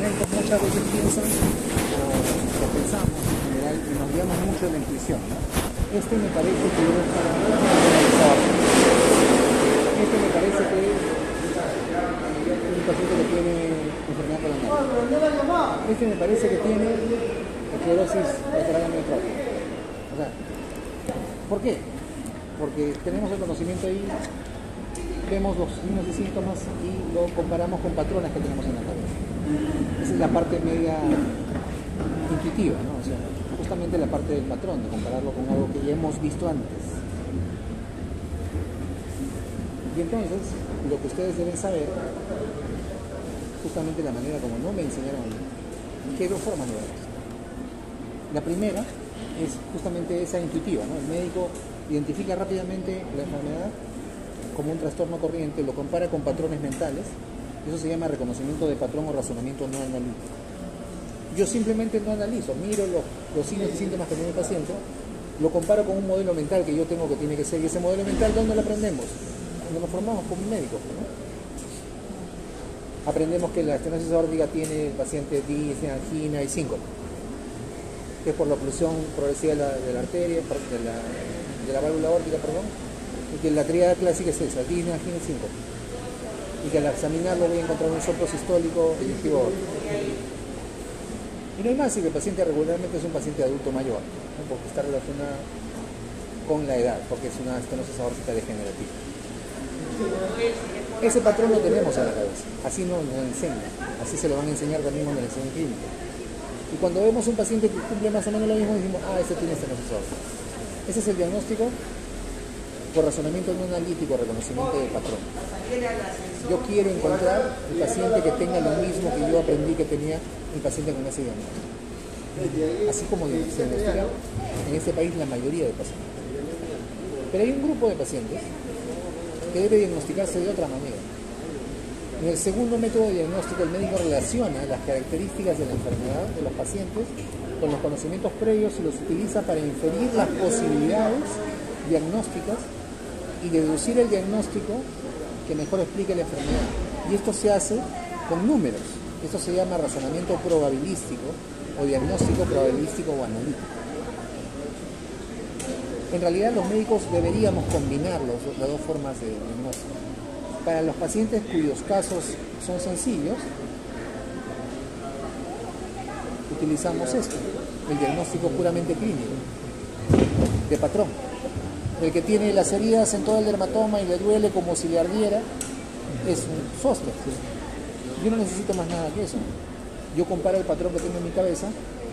médicos muchas veces piensan o pensamos en general y nos guiamos mucho de la intuición, ¿no? Este me parece que debe estar analizado. Este me parece que es un paciente que tiene enfermedad coronaria. Este me parece que tiene esclerosis lateral amiotrófica. O sea, ¿por qué? Porque tenemos el conocimiento ahí, vemos los signos y síntomas y lo comparamos con patrones que tenemos en la cabeza. Esa es la parte media intuitiva, ¿no? O sea, justamente la parte del patrón, de compararlo con algo que ya hemos visto antes. Y entonces, lo que ustedes deben saber, justamente la manera como no me enseñaron a mí, que hay dos formas de verlo. La primera es justamente esa intuitiva, ¿no? El médico identifica rápidamente la enfermedad como un trastorno corriente, lo compara con patrones mentales, eso se llama reconocimiento de patrón o razonamiento no analítico. Yo simplemente no analizo, miro los signos y síntomas que tiene el paciente, lo comparo con un modelo mental que yo tengo que tiene que ser, y ese modelo mental, ¿dónde lo aprendemos? Cuando nos formamos como médicos, ¿no? Aprendemos que la estenosis aórtica tiene el paciente disnea, angina y síncope, que es por la oclusión progresiva de la arteria, de la válvula aórtica, perdón, y que la tríada clásica es esa, disnea, angina y síncope, y que al examinarlo voy a encontrar un soplo sistólico electivo aórtico. Y no hay más, y que el paciente regularmente es un paciente adulto mayor, ¿no? Porque está relacionada con la edad, porque es una estenosis aórtica degenerativa. Ese patrón lo tenemos en la cabeza, así nos enseñan, así se lo van a enseñar también cuando le enseñen clínica. Y cuando vemos un paciente que cumple más o menos lo mismo, decimos, este tiene estenosis aórtica. Ese es el diagnóstico por razonamiento no analítico, reconocimiento de patrón. Yo quiero encontrar el paciente que tenga lo mismo que yo aprendí que tenía el paciente con ese diagnóstico. Así como se investiga en este país la mayoría de pacientes. Pero hay un grupo de pacientes que debe diagnosticarse de otra manera. En el segundo método de diagnóstico, el médico relaciona las características de la enfermedad de los pacientes con los conocimientos previos y los utiliza para inferir las posibilidades diagnósticas y deducir el diagnóstico que mejor explique la enfermedad. Y esto se hace con números. Esto se llama razonamiento probabilístico o diagnóstico probabilístico o analítico. En realidad los médicos deberíamos combinar las dos formas de diagnóstico. Para los pacientes cuyos casos son sencillos, utilizamos esto, el diagnóstico puramente clínico, de patrón. El que tiene las heridas en todo el dermatoma y le duele como si le ardiera, es un Foster. Yo no necesito más nada que eso. Yo comparo el patrón que tengo en mi cabeza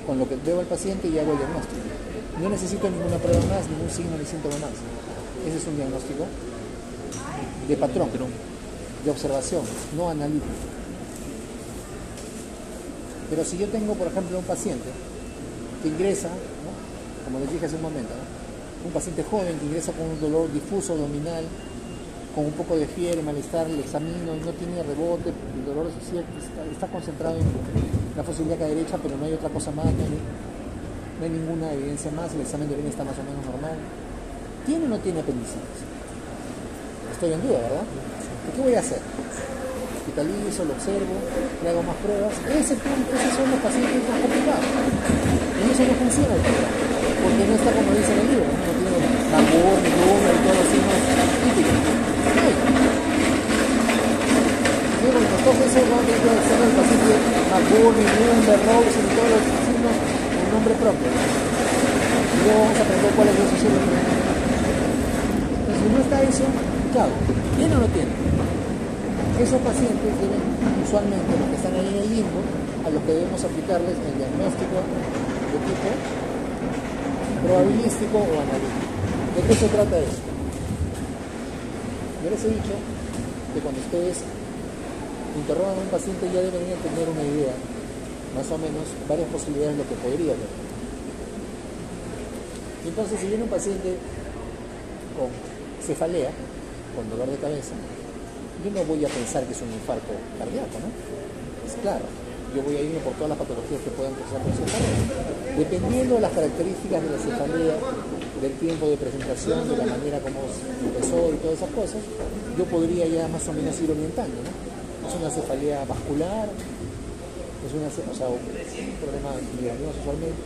con lo que veo al paciente y hago el diagnóstico. No necesito ninguna prueba más, ningún signo ni síntoma más. Ese es un diagnóstico de patrón, de observación, no analítico. Pero si yo tengo, por ejemplo, un paciente que ingresa, ¿no? Como les dije hace un momento, ¿no? Un paciente joven que ingresa con un dolor difuso abdominal, con un poco de fiebre, malestar, le examino y no tiene rebote, el dolor está concentrado en la fosa ilíaca derecha, pero no hay otra cosa más, no hay ninguna evidencia más, el examen de orina está más o menos normal. ¿Tiene o no tiene apendicitis? Estoy en duda, ¿verdad? ¿Qué voy a hacer? Hospitalizo, lo observo, le hago más pruebas. Esos son los pacientes más complicados. Y eso no funciona el programa, porque no está como dice en el libro, no tiene tambor, ni lumbre y todos los signos típicos. Luego nos toca eso, no tiene que hacer el paciente tambor, ni lumbre, Rose y todos los signos con nombre propio. Y luego vamos a aprender cuáles son esos signos. Entonces, si no está eso, claro, ¿tiene o no tiene? Esos pacientes deben, usualmente, los que están ahí en el limbo, a los que debemos aplicarles el diagnóstico de tipo probabilístico o analítico. ¿De qué se trata esto? Yo les he dicho que cuando ustedes interrogan a un paciente ya deberían tener una idea, más o menos, varias posibilidades de lo que podría haber. Entonces, si viene un paciente con cefalea, con dolor de cabeza, yo no voy a pensar que es un infarto cardíaco, ¿no? Es claro, yo voy a irme por todas las patologías que puedan causar con cefalea. Dependiendo de las características de la cefalea, del tiempo de presentación, de la manera como empezó y todas esas cosas, yo podría ya más o menos ir orientando, ¿no? Es una cefalea vascular, es o sea, un problema migrañoso usualmente,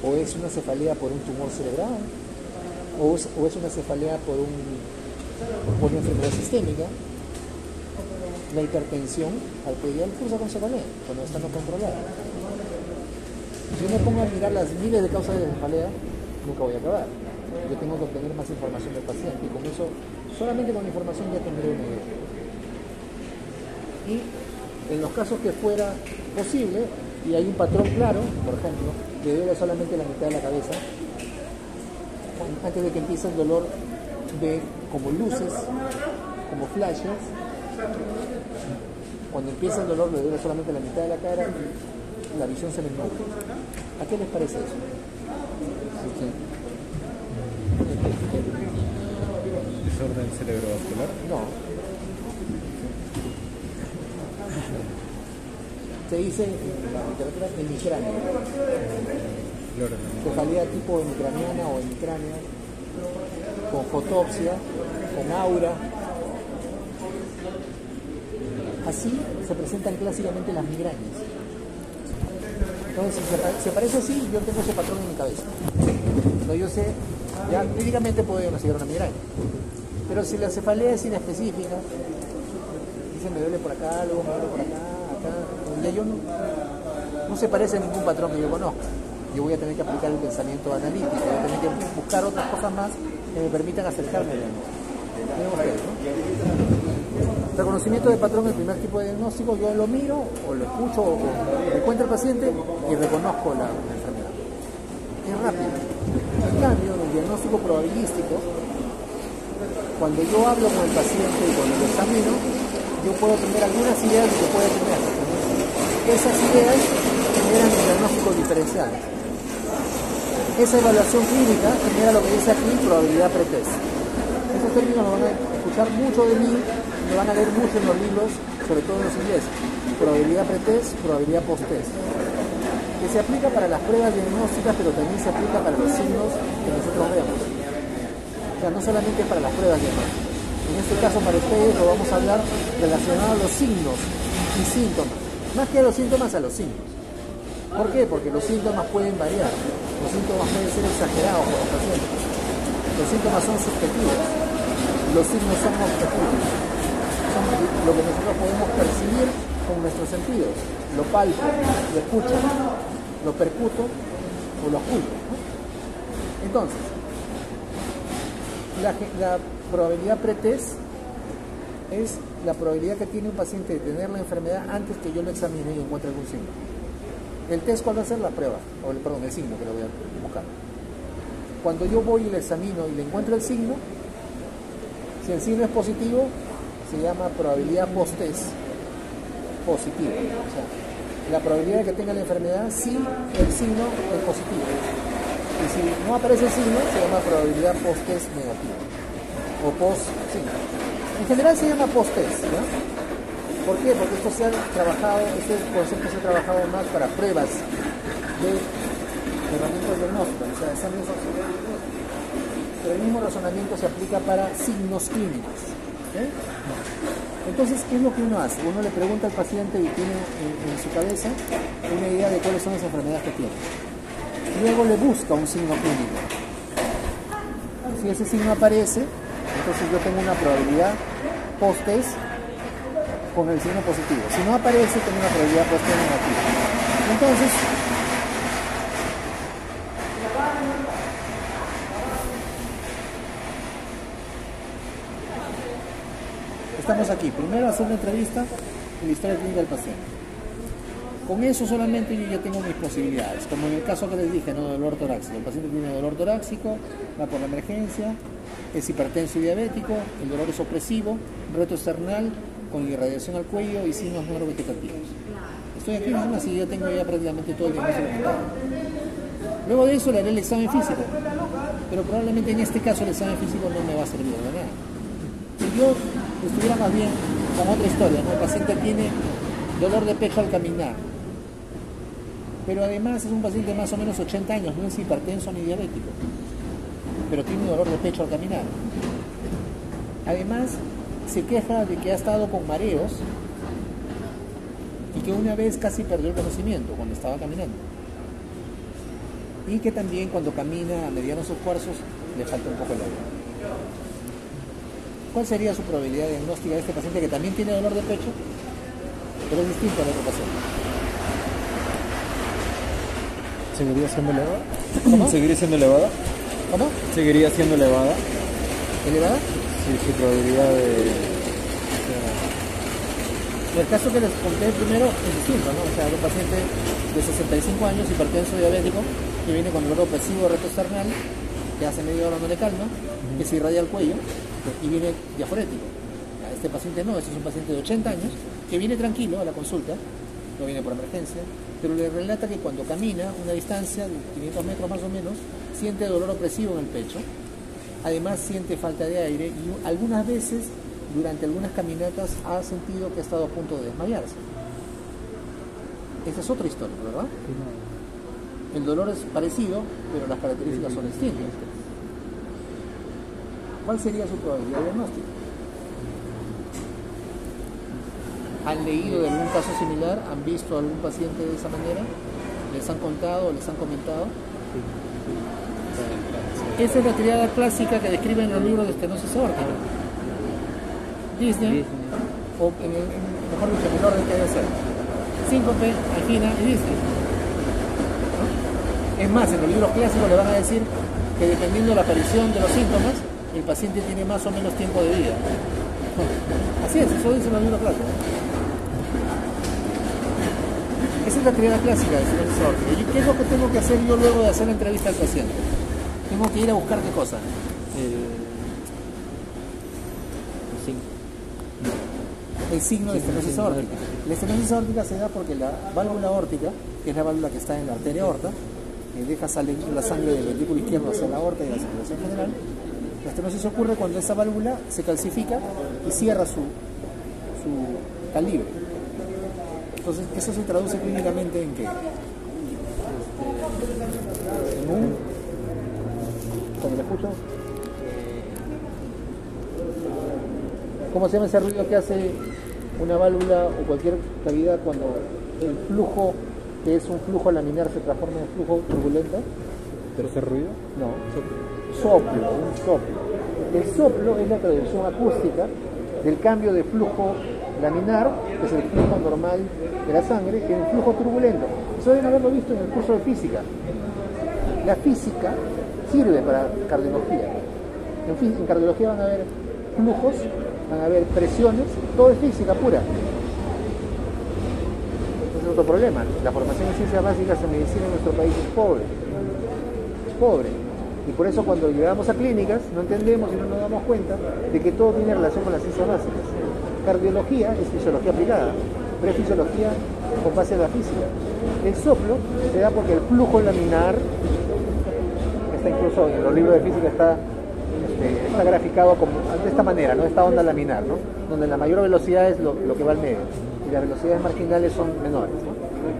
o es una cefalea por un tumor cerebral, o es una cefalea por una enfermedad sistémica. La hipertensión arterial cursa con cefalea cuando está no controlada. Si yo me pongo a mirar las miles de causas de cefalea, nunca voy a acabar. Yo tengo que obtener más información del paciente y con eso, solamente con la información ya tendré una idea. Y en los casos que fuera posible, y hay un patrón claro, por ejemplo, que duele solamente la mitad de la cabeza, antes de que empiece el dolor ve como luces, como flashes. Cuando empieza el dolor le duele solamente la mitad de la cara y la visión se le nubla. ¿A qué les parece eso? Sí. ¿Desorden cerebrovascular? No. Se dice en la literatura hemicránea. Cefalea tipo hemicraniana o hemicránea, con fotopsia, con aura. Así se presentan clásicamente las migrañas. Entonces, si aparece así, yo tengo ese patrón en mi cabeza. No, yo sé, ya clínicamente puedo diagnosticar una migraña. Pero si la cefalea es inespecífica, dice me duele por acá, luego me duele por acá, ya yo no se parece a ningún patrón que yo conozca. Yo voy a tener que aplicar el pensamiento analítico, voy a tener que buscar otras cosas más que me permitan acercarme al diagnóstico. Reconocimiento de patrón, el primer tipo de diagnóstico, yo lo miro o lo escucho o encuentro al paciente y reconozco la enfermedad. Es rápido. En cambio, en el diagnóstico probabilístico, cuando yo hablo con el paciente y cuando lo examino, yo puedo tener algunas ideas de que puede tener. Esas ideas generan diagnósticos diferenciales. Esa evaluación clínica genera lo que dice aquí probabilidad pretest. Esos términos lo van a escuchar mucho de mí, lo van a leer mucho en los libros, sobre todo en los ingleses. Probabilidad pretest, probabilidad post-test. Que se aplica para las pruebas diagnósticas, pero también se aplica para los signos que nosotros vemos. O sea, no solamente para las pruebas diagnósticas. En este caso, para ustedes lo vamos a hablar relacionado a los signos y síntomas. Más que a los síntomas, a los signos. ¿Por qué? Porque los síntomas pueden variar. Los síntomas pueden ser exagerados por los pacientes. Los síntomas son subjetivos. Los signos son objetivos. Son lo que nosotros podemos percibir con nuestros sentidos. Lo palpo, lo escucho, lo percuto o lo oculto, ¿no? Entonces, la probabilidad pretest es la probabilidad que tiene un paciente de tener la enfermedad antes que yo lo examine y encuentre algún signo. El test, ¿cuál va a ser? La prueba, el signo que lo voy a buscar. Cuando yo voy y lo examino y le encuentro el signo, si el signo es positivo, se llama probabilidad post-test positiva. O sea, la probabilidad de que tenga la enfermedad si el signo es positivo. Y si no aparece el signo, se llama probabilidad post-test negativa. O post-signo. En general se llama post-test, ¿no? ¿Por qué? Porque esto se ha trabajado, este concepto se ha trabajado más para pruebas de herramientas diagnósticas, o sea, exámenes auxiliares. Pero el mismo razonamiento se aplica para signos clínicos. ¿Okay? Entonces, ¿qué es lo que uno hace? Uno le pregunta al paciente y tiene en su cabeza una idea de cuáles son las enfermedades que tiene. Luego le busca un signo clínico. Si ese signo aparece, entonces yo tengo una probabilidad post-test con el signo positivo. Si no aparece, tengo una probabilidad post-test negativa. Entonces, estamos aquí. Primero hacer una entrevista y la historia clínica del paciente. Con eso solamente yo ya tengo mis posibilidades. Como en el caso que les dije, ¿no? Dolor torácico. El paciente tiene dolor torácico, va por la emergencia, es hipertenso y diabético, el dolor es opresivo, reto external con irradiación al cuello y signos neurovegetativos. Estoy aquí nada más y ya tengo ya prácticamente todo el diagnóstico montado. Luego de eso le haré el examen físico, pero probablemente en este caso el examen físico no me va a servir de nada. Si yo estuviera más bien con otra historia, ¿no? El paciente tiene dolor de pecho al caminar, pero además es un paciente de más o menos 80 años, no es hipertenso ni diabético, pero tiene dolor de pecho al caminar. Además, se queja de que ha estado con mareos y que una vez casi perdió el conocimiento cuando estaba caminando. Y que también cuando camina a medianos esfuerzos le falta un poco el aire. ¿Cuál sería su probabilidad diagnóstica de este paciente que también tiene dolor de pecho, pero es distinto al otro paciente? ¿Seguiría siendo elevada? ¿Cómo? ¿Seguiría siendo elevada? ¿Cómo? ¿Seguiría siendo elevada? ¿Elevada? Sí, su probabilidad de... El caso que les conté primero es distinto, ¿no? O sea, un paciente de 65 años, hipertenso diabético, que viene con dolor opresivo retroesternal, que hace media hora no le calma, que se irradia el cuello y viene diaforético. Este paciente no, este es un paciente de 80 años que viene tranquilo a la consulta, no viene por emergencia, pero le relata que cuando camina una distancia de 500 metros más o menos, siente dolor opresivo en el pecho, además siente falta de aire y algunas veces durante algunas caminatas ha sentido que ha estado a punto de desmayarse. Esa es otra historia, ¿verdad? El dolor es parecido, pero las características son distintas. ¿Cuál sería su probabilidad diagnóstica? ¿Han leído de algún caso similar? ¿Han visto a algún paciente de esa manera? ¿Les han contado o les han comentado? Esa es la triada clásica que describen los libros de estenosis aórtica. Disney, o mejor dicho, en el orden que debe ser. Síncope, angina y Disney. ¿No? Es más, en los libros clásicos le van a decir que dependiendo de la aparición de los síntomas, el paciente tiene más o menos tiempo de vida. Así es, eso dicen los libros clásicos. Esa es la triada clásica de estenosis aórtica. ¿Y qué es lo que tengo que hacer yo luego de hacer la entrevista al paciente? Tengo que ir a buscar qué cosa. El signo de estenosis aórtica. La estenosis aórtica se da porque la válvula aórtica, que es la válvula que está en la arteria aorta, que deja salir la sangre del ventrículo izquierdo hacia la aorta y la circulación general, la estenosis ocurre cuando esa válvula se calcifica y cierra su calibre. Entonces, eso se traduce clínicamente en qué? En un... ¿Cómo lo escucho? ¿Cómo se llama ese ruido que hace una válvula o cualquier cavidad cuando el flujo, que es un flujo laminar, se transforma en flujo turbulento? ¿Tercer ruido? No, soplo, un soplo. El soplo es la traducción acústica del cambio de flujo laminar, que es el flujo normal de la sangre, en el flujo turbulento. Eso deben haberlo visto en el curso de física. La física sirve para cardiología. En cardiología van a haber flujos, van a haber presiones, todo es física pura. Ese es otro problema. La formación en ciencias básicas en medicina en nuestro país es pobre. Es pobre. Y por eso cuando llegamos a clínicas no entendemos y no nos damos cuenta de que todo tiene relación con las ciencias básicas. Cardiología es fisiología aplicada, pero es fisiología con base en la física. El soplo se da porque el flujo laminar, está incluso en los libros de física, está graficado como, de esta manera, ¿no? Esta onda laminar, ¿no? Donde la mayor velocidad es lo que va al medio y las velocidades marginales son menores, ¿no?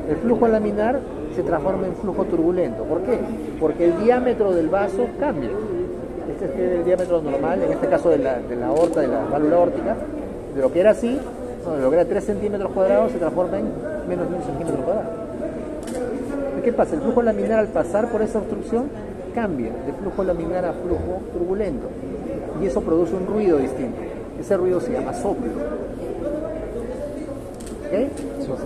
El flujo laminar se transforma en flujo turbulento. ¿Por qué? Porque el diámetro del vaso cambia. Este es el diámetro normal, en este caso de la aorta, de la válvula aórtica, de lo que era así, no, de lo que era 3 centímetros cuadrados se transforma en menos de 1 centímetro cuadrado. ¿Y qué pasa? El flujo laminar al pasar por esa obstrucción cambia de flujo laminar a flujo turbulento y eso produce un ruido distinto. Ese ruido se llama soplo. ¿Ok? Entonces,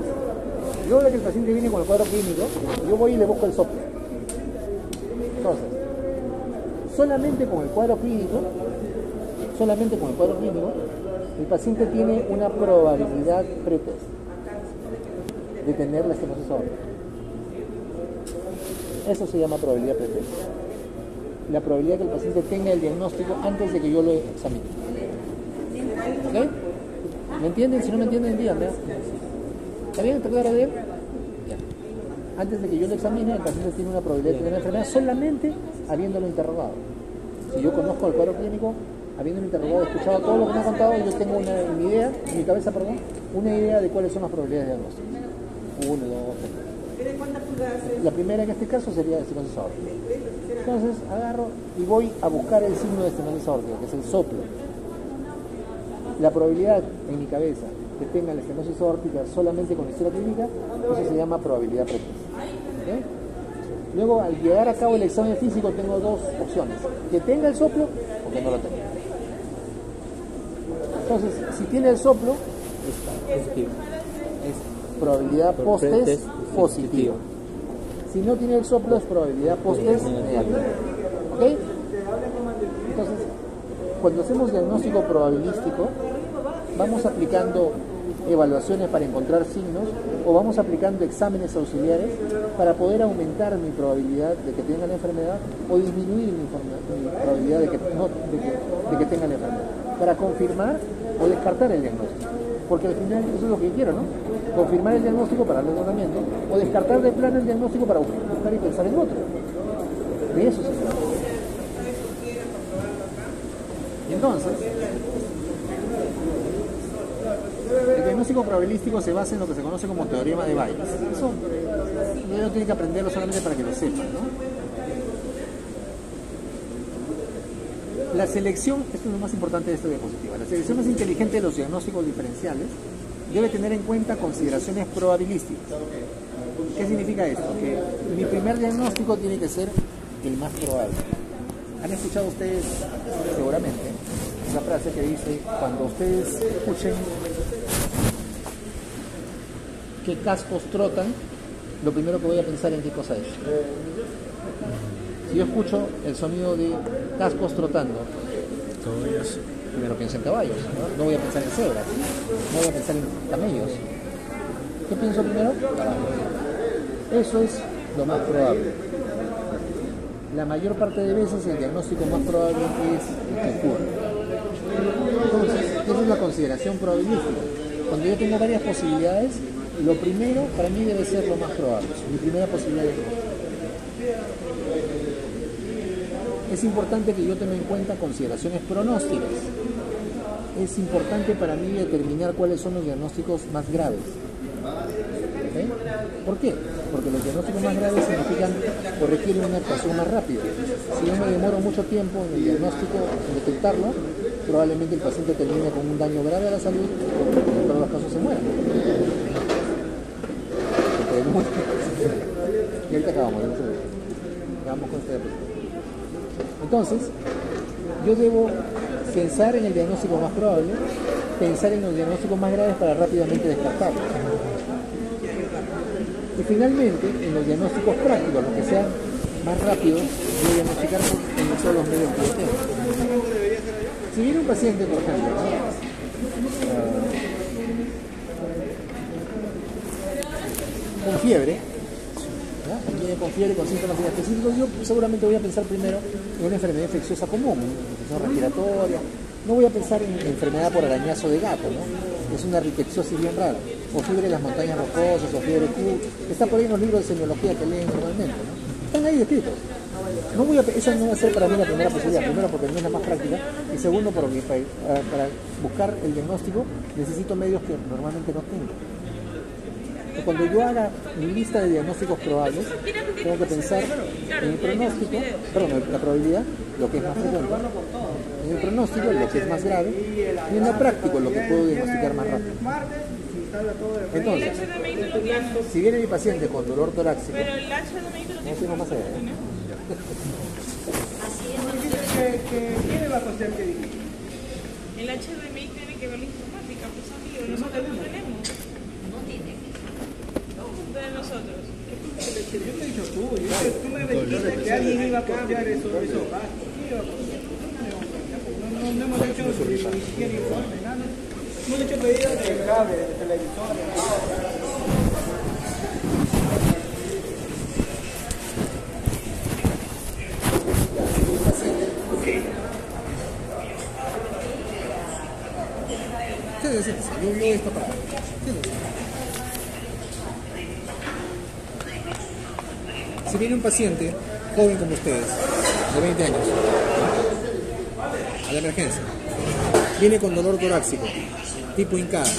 yo ahora que el paciente viene con el cuadro clínico, yo voy y le busco el soplo. Entonces, solamente con el cuadro clínico, el paciente tiene una probabilidad pretest de tener la estenosis aórtica. Eso se llama probabilidad pretest. La probabilidad que el paciente tenga el diagnóstico antes de que yo lo examine. ¿Ok? ¿Me entienden? Si no me entienden, díganme. ¿Está bien? ¿Está claro de él? Ya. Antes de que yo lo examine, el paciente tiene una probabilidad de tener la enfermedad solamente habiéndolo interrogado. Si yo conozco el cuadro clínico, habiéndolo interrogado, escuchado todo lo que me ha contado, yo tengo una idea, en mi cabeza, una idea de cuáles son las probabilidades de diagnóstico. 1, 2, 3. La primera en este caso sería el estenosis aórtica. Entonces agarro y voy a buscar el signo de estenosis aórtica, que es el soplo. La probabilidad en mi cabeza que tenga la estenosis aórtica solamente con historia clínica, eso se llama probabilidad precoz. ¿Okay? Luego, al llevar a cabo el examen físico, tengo dos opciones: que tenga el soplo o que no lo tenga. Entonces, si tiene el soplo, es probabilidad post-test positiva. Si no tiene el soplo, es probabilidad post-test negativa. ¿Ok? Entonces, cuando hacemos diagnóstico probabilístico, vamos aplicando evaluaciones para encontrar signos o vamos aplicando exámenes auxiliares para poder aumentar mi probabilidad de que tenga la enfermedad o disminuir mi probabilidad de que tenga la enfermedad, para confirmar o descartar el diagnóstico. Porque al final eso es lo que quiero, ¿no? Confirmar el diagnóstico para darle tratamiento o descartar de plano el diagnóstico para buscar y pensar en otro. De eso se trata. Entonces, el diagnóstico probabilístico se basa en lo que se conoce como teorema de Bayes. Eso uno tiene que aprenderlo solamente para que lo sepan, ¿no? La selección, esto es lo más importante de esta diapositiva, la selección más inteligente de los diagnósticos diferenciales debe tener en cuenta consideraciones probabilísticas. ¿Qué significa esto? Que mi primer diagnóstico tiene que ser el más probable. Han escuchado ustedes seguramente esa frase que dice: cuando ustedes escuchen que cascos trotan, lo primero que voy a pensar en qué cosa es. Si yo escucho el sonido de cascos trotando, primero pienso en caballos, ¿no? No voy a pensar en cebras, no voy a pensar en camellos. ¿Qué pienso primero? Caballos. Eso es lo más probable. La mayor parte de veces el diagnóstico más probable es el que ocurre. Entonces, esa es la consideración probabilística. Cuando yo tengo varias posibilidades, lo primero para mí debe ser lo más probable, mi primera posibilidad de diagnóstico. Es importante que yo tenga en cuenta consideraciones pronósticas. Es importante para mí determinar cuáles son los diagnósticos más graves. ¿Okay? ¿Por qué? Porque los diagnósticos más graves significan o requieren una actuación más rápida. Si yo me demoro mucho tiempo en el diagnóstico, en detectarlo, probablemente el paciente termine con un daño grave a la salud o en todos los casos se muera. Y ahorita acabamos con este diapositiva. Entonces, yo debo pensar en el diagnóstico más probable, pensar en los diagnósticos más graves para rápidamente descartarlos. Y finalmente, en los diagnósticos prácticos, los que sean más rápidos, voy a diagnosticar con el uso de los medios que yo tengo. Si viene un paciente, por ejemplo, con fiebre, viene con fiebre, con síntomas inespecíficos, yo seguramente voy a pensar primero en una enfermedad infecciosa común, una infección respiratoria. No voy a pensar en enfermedad por arañazo de gato, ¿no? Es una rickettsiosis bien rara, o fiebre de las montañas rocosas, o fiebre Q, está por ahí en los libros de semiología que leen normalmente, ¿no? Están ahí descritos. Esa no va a ser para mí la primera posibilidad, primero porque no es la más práctica, y segundo porque para buscar el diagnóstico necesito medios que normalmente no tengo. Cuando yo haga mi lista de diagnósticos probables, tengo que pensar en el pronóstico, la probabilidad, lo que es más frecuente, en el pronóstico, lo que es más grave, y en lo práctico, lo que puedo diagnosticar más rápido. Entonces, si viene mi paciente con dolor torácico, no tengo más allá. ¿Qué va a hacer que diga? El HDMI tiene que ver la informática, pues amigos, nosotros no tenemos. No tiene. De nosotros. Yo te he dicho tú me dijiste que alguien iba a copiar esos gastos. No hemos hecho ni siquiera informe, nada. Hemos hecho pedidos de cable, de televisores, Yo esto para. Si viene un paciente joven como ustedes, de 20 años, a la emergencia, viene con dolor torácico, tipo hincada,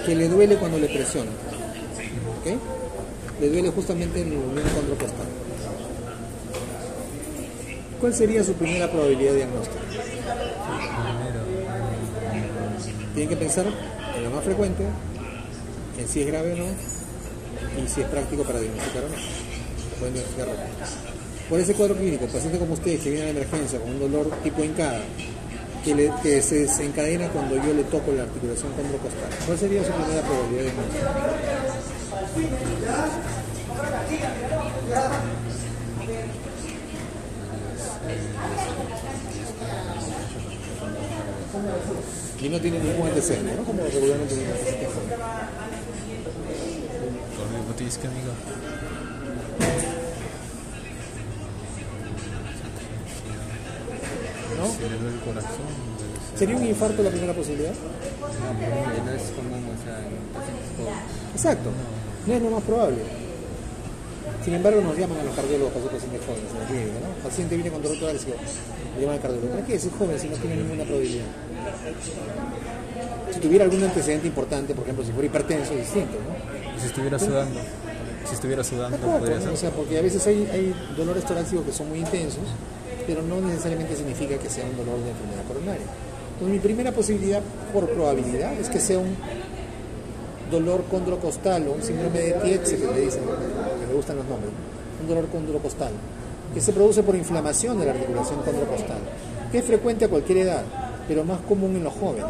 que le duele cuando le presionan, ¿okay? Le duele justamente en el movimiento condrocostal. ¿Cuál sería su primera probabilidad de diagnóstico? Tienen que pensar en lo más frecuente, en si es grave o no, y si es práctico para diagnosticar o no. Pueden diagnosticarlo. Por ese cuadro clínico, paciente como usted que viene a la emergencia con un dolor tipo hincada, que se desencadena cuando yo le toco la articulación condrocostal, ¿cuál sería su primera probabilidad de diagnóstico? Y no tiene ningún antecedente, ¿no? Como regularmente tiene antecedentes. Cardiopatia isquémica. ¿No? Se le duele el corazón. Debe ser. ¿Sería un infarto la primera posibilidad? No es común, o sea, en pacientes jóvenes. Exacto, no es lo más probable. Sin embargo, nos llaman a los cardiólogos para hacer pacientes jóvenes en la clínica, ¿no? El paciente viene con dolor torácico, le llaman al cardiólogo. ¿Para qué decir joven si no tiene ninguna probabilidad? Si tuviera algún antecedente importante, por ejemplo, si fuera hipertenso, es distinto, ¿no? Y si estuviera sudando. Si estuviera sudando, Exacto, podría ¿no? ser. O sea, porque a veces hay dolores torácicos que son muy intensos, pero no necesariamente significa que sea un dolor de enfermedad coronaria. Entonces, mi primera posibilidad, por probabilidad, es que sea un dolor condrocostal o un síndrome de Tietze, que le dicen, que le gustan los nombres, un dolor condrocostal, que se produce por inflamación de la articulación condrocostal, que es frecuente a cualquier edad, pero más común en los jóvenes,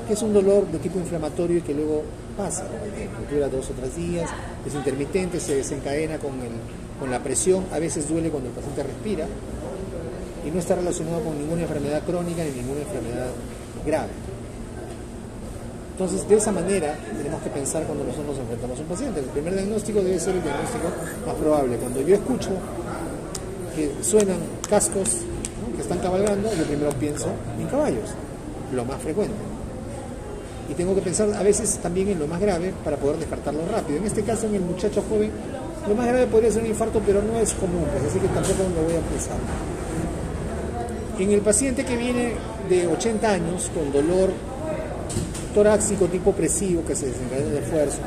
que es un dolor de tipo inflamatorio y que luego pasa, ¿no? Dura 2 o 3 días, es intermitente, se desencadena con la presión, a veces duele cuando el paciente respira, y no está relacionado con ninguna enfermedad crónica ni ninguna enfermedad grave. Entonces, de esa manera tenemos que pensar cuando nosotros nos enfrentamos a un paciente. El primer diagnóstico debe ser el diagnóstico más probable. Cuando yo escucho que suenan cascos, ¿no?, que están cabalgando, yo primero pienso en caballos, lo más frecuente. Y tengo que pensar a veces también en lo más grave para poder descartarlo rápido. En este caso, en el muchacho joven, lo más grave podría ser un infarto, pero no es común, pues, así que tampoco lo voy a pensar. En el paciente que viene de 80 años con dolor torácico tipo opresivo que se desencadena de esfuerzo,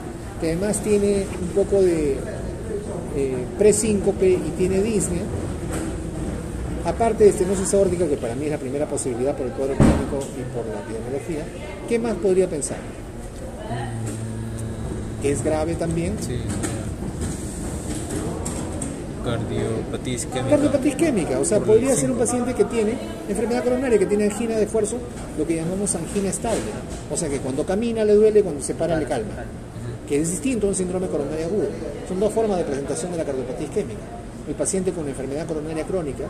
que además tiene un poco de presíncope y tiene disnea, aparte de estenosis aórtica, que para mí es la primera posibilidad por el cuadro clínico y por la epidemiología, ¿qué más podría pensar? ¿Es grave también? Sí. Cardiopatía isquémica. Cardiopatía isquémica, o sea, podría ser un paciente que tiene enfermedad coronaria, que tiene angina de esfuerzo, lo que llamamos angina estable. O sea, que cuando camina le duele, cuando se para le calma. Que es distinto a un síndrome coronario agudo. Son dos formas de presentación de la cardiopatía isquémica. El paciente con enfermedad coronaria crónica,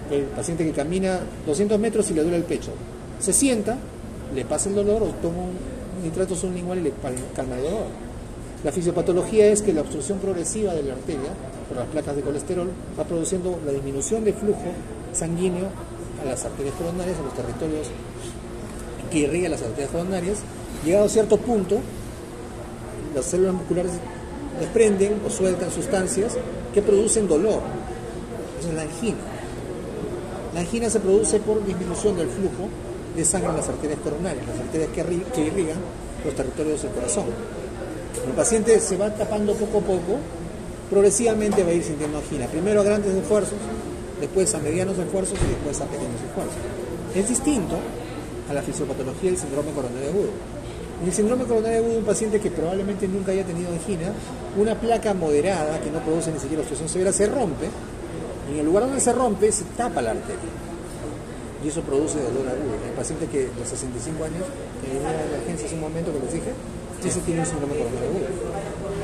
el paciente que camina 200 metros y le duele el pecho, se sienta, le pasa el dolor o toma un nitrato sublingual y le calma el dolor. La fisiopatología es que la obstrucción progresiva de la arteria por las placas de colesterol va produciendo la disminución de flujo sanguíneo a las arterias coronarias, a los territorios que irrigan las arterias coronarias. Llegado a cierto punto, las células musculares desprenden o sueltan sustancias que producen dolor. Eso es la angina. La angina se produce por disminución del flujo de sangre en las arterias coronarias, las arterias que irrigan los territorios del corazón. El paciente se va tapando poco a poco, progresivamente va a ir sintiendo angina, primero a grandes esfuerzos, después a medianos esfuerzos y después a pequeños esfuerzos. Es distinto a la fisiopatología del síndrome coronario agudo. En el síndrome coronario agudo, un paciente que probablemente nunca haya tenido angina, una placa moderada que no produce ni siquiera obstrucción severa se rompe, y en el lugar donde se rompe se tapa la arteria, y eso produce dolor agudo. El paciente que de 65 años, que venía de emergencia hace un momento que les dije, ese tiene un síndrome coronario agudo.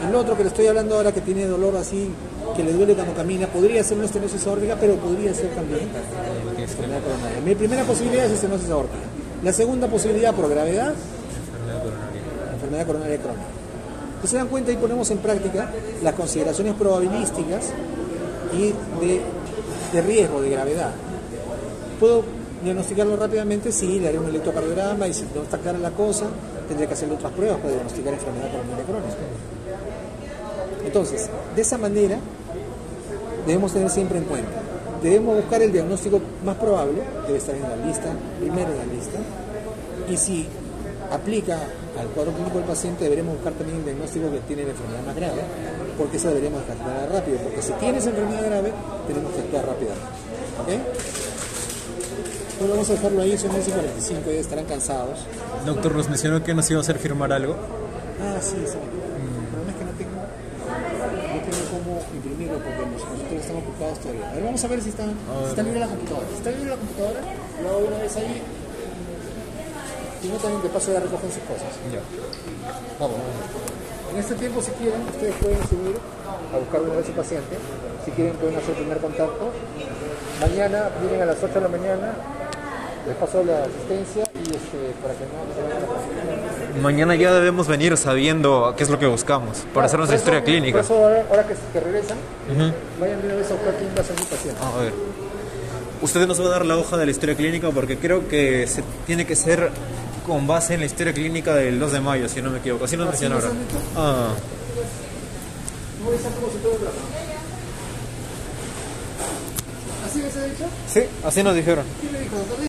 El otro que le estoy hablando ahora, que tiene dolor así, que le duele cuando camina, podría ser una estenosis aórtica, pero podría ser también enfermedad coronaria. Mi primera posibilidad es estenosis aórtica. La segunda posibilidad, por gravedad, enfermedad coronaria crónica. Entonces, se dan cuenta y ponemos en práctica las consideraciones probabilísticas y de riesgo, de gravedad. ¿Puedo diagnosticarlo rápidamente? Sí, le haré un electrocardiograma y si no está clara la cosa, tendré que hacerle otras pruebas para diagnosticar enfermedad coronaria crónica. Entonces, de esa manera, debemos tener siempre en cuenta. Debemos buscar el diagnóstico más probable, debe estar en la lista, primero en la lista, y si aplica al cuadro clínico del paciente, deberemos buscar también el diagnóstico que tiene la enfermedad más grave, porque esa deberíamos descartarla rápido, porque si tienes enfermedad grave, tenemos que actuar rápidamente. ¿Ok? Bueno, vamos a dejarlo ahí, son 11:45, ya estarán cansados. Doctor, nos mencionó que nos iba a hacer firmar algo. Ah, sí, sí. El problema es que no tengo cómo imprimirlo porque nosotros estamos ocupados todavía. A ver, vamos a ver si está libre la computadora. Si está libre la computadora, lo hago una vez ahí. Y no también de paso ya recogen sus cosas. Ya. Vamos. En este tiempo, si quieren, ustedes pueden subir a buscar una vez su paciente. Si quieren, pueden hacer el primer contacto. Mañana vienen a las 8 de la mañana. Les paso la asistencia y para que no se vayan a pasar. Mañana ya debemos venir sabiendo qué es lo que buscamos para hacer nuestra historia clínica. Por eso, ahora que regresan, vayan de una vez a buscar quién va a ser su paciente. A ver. Usted nos va a dar la hoja de la historia clínica porque creo que se tiene que ser con base en la historia clínica del 2 de mayo, si no me equivoco. Así nos mencionaron. Ah. No voy a estar como si todo el brazo. ¿Así les he dicho? Sí, así nos dijeron. ¿Quién le dijo, doctor?